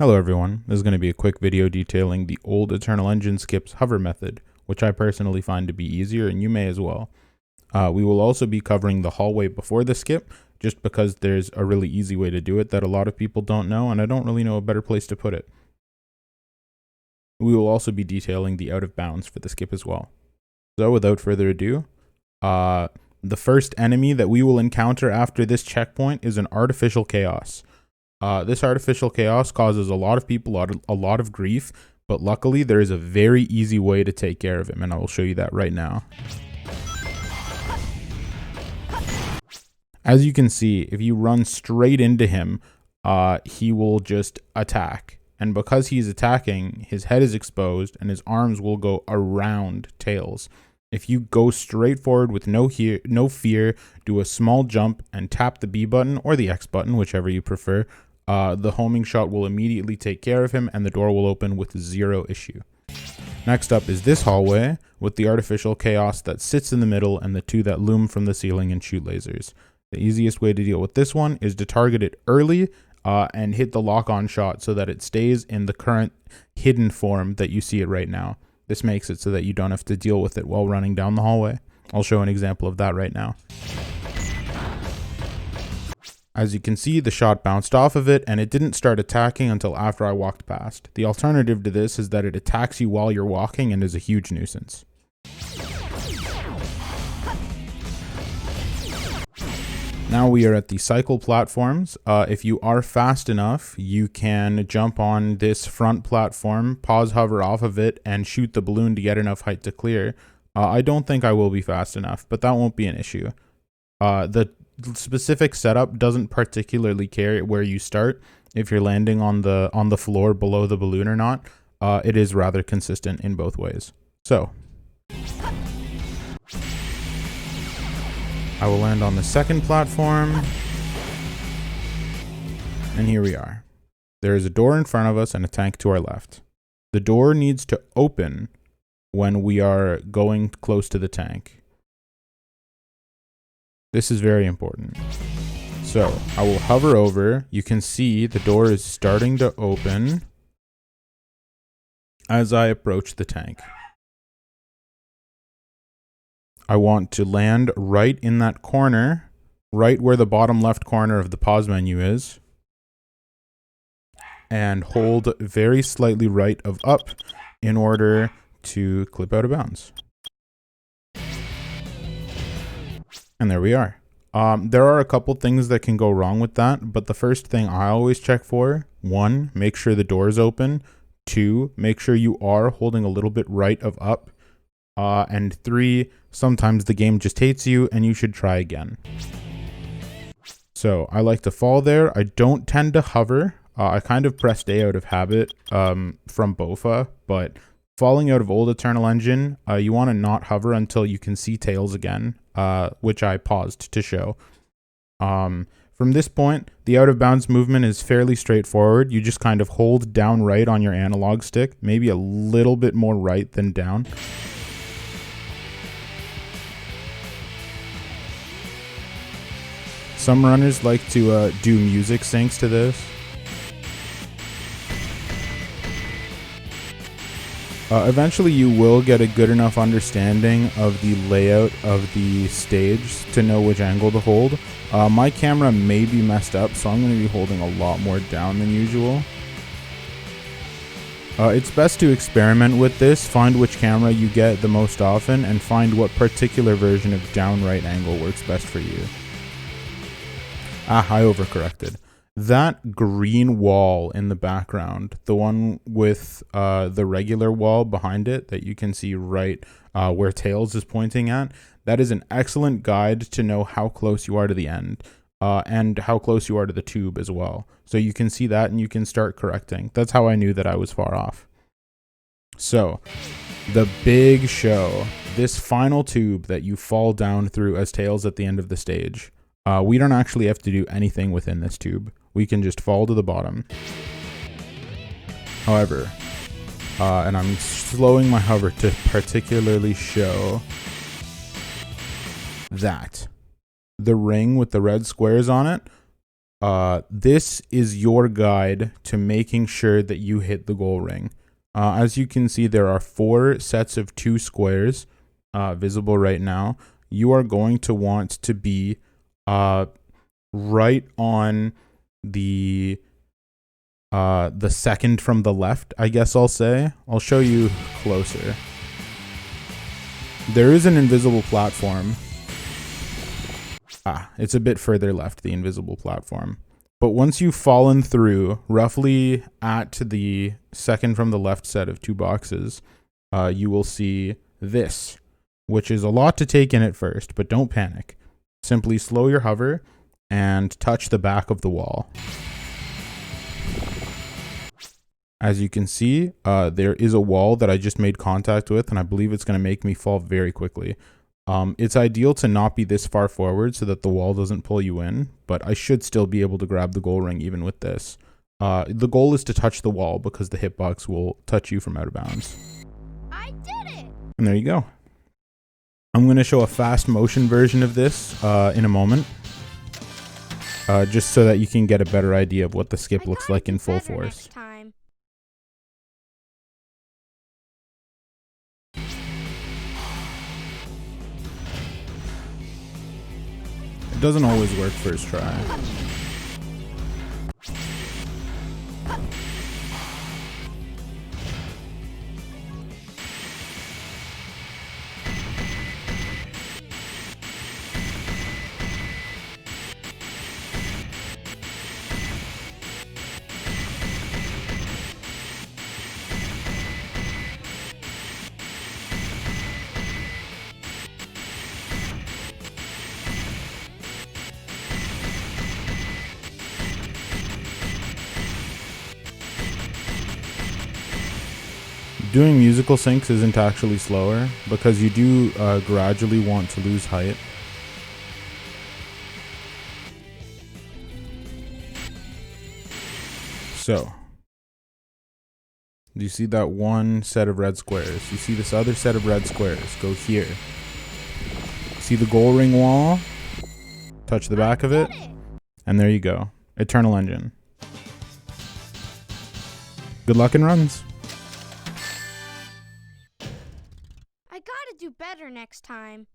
Hello everyone, this is going to be a quick video detailing the old Eternal Engine skip's hover method, which I personally find to be easier and you may as well. We will also be covering the hallway before the skip, just because there's a really easy way to do it that a lot of people don't know and I don't really know a better place to put it. We will also be detailing the out of bounds for the skip as well. So without further ado, the first enemy that we will encounter after this checkpoint is an artificial chaos. This artificial chaos causes a lot of people a lot of grief, but luckily there is a very easy way to take care of him, and I will show you that right now. As you can see, if you run straight into him, he will just attack. And because he's attacking, his head is exposed and his arms will go around Tails. If you go straight forward with no fear, do a small jump and tap the B button or the X button, whichever you prefer, the homing shot will immediately take care of him and the door will open with zero issue. Next up is this hallway with the artificial chaos that sits in the middle and the two that loom from the ceiling and shoot lasers. The easiest way to deal with this one is to target it early and hit the lock-on shot so that it stays in the current hidden form that you see it right now. This makes it so that you don't have to deal with it while running down the hallway. I'll show an example of that right now. As you can see, the shot bounced off of it and it didn't start attacking until after I walked past. The alternative to this is that it attacks you while you're walking and is a huge nuisance. Now we are at the cycle platforms. If you are fast enough, you can jump on this front platform, pause hover off of it, and shoot the balloon to get enough height to clear. I don't think I will be fast enough, but that won't be an issue. The specific setup doesn't particularly care where you start, if you're landing on the floor below the balloon or not. It is rather consistent in both ways. So I will land on the second platform, and here we are. There is a door in front of us and a tank to our left. The door needs to open when we are going close to the tank. This is very important. So I will hover over. You can see the door is starting to open as I approach the tank. I want to land right in that corner, right where the bottom left corner of the pause menu is, and hold very slightly right of up in order to clip out of bounds. And there we are. There are a couple things that can go wrong with that, but the first thing I always check for, 1, make sure the door is open, 2, make sure you are holding a little bit right of up, and 3, sometimes the game just hates you and you should try again. So I like to fall there. I don't tend to hover. I kind of pressed A out of habit from BOFA, but falling out of old Eternal Engine, you want to not hover until you can see Tails again, which I paused to show. From this point, the out of bounds movement is fairly straightforward. You just kind of hold down right on your analog stick, maybe a little bit more right than down. Some runners like to do music syncs to this. Eventually you will get a good enough understanding of the layout of the stage to know which angle to hold. My camera may be messed up, so I'm going to be holding a lot more down than usual. It's best to experiment with this, find which camera you get the most often, and find what particular version of down right angle works best for you. I overcorrected. That green wall in the background, the one with the regular wall behind it that you can see right where Tails is pointing at, that is an excellent guide to know how close you are to the end and how close you are to the tube as well. So you can see that and you can start correcting. That's how I knew that I was far off. So the big show, this final tube that you fall down through as Tails at the end of the stage. We don't actually have to do anything within this tube. We can just fall to the bottom. However, and I'm slowing my hover to particularly show that the ring with the red squares on it, This is your guide to making sure that you hit the goal ring. As you can see, there are 4 sets of 2 squares visible right now. You are going to want to be right on the second from the left, I guess I'll say. I'll show you closer. There is an invisible platform. It's a bit further left, the invisible platform. But once you've fallen through roughly at the second from the left set of 2 boxes, you will see this, which is a lot to take in at first, but don't panic. Simply slow your hover and touch the back of the wall. As you can see, there is a wall that I just made contact with, and I believe it's going to make me fall very quickly. It's ideal to not be this far forward so that the wall doesn't pull you in, but I should still be able to grab the goal ring even with this. The goal is to touch the wall because the hitbox will touch you from out of bounds. I did it! And there you go. I'm going to show a fast motion version of this in a moment, just so that you can get a better idea of what the skip looks like in full force. It doesn't always work first try. Doing musical syncs isn't actually slower because you do gradually want to lose height. So, do you see that one set of red squares? You see this other set of red squares? Go here. See the goal ring wall? Touch the back of it, and there you go. Eternal Engine. Good luck and runs. I gotta do better next time.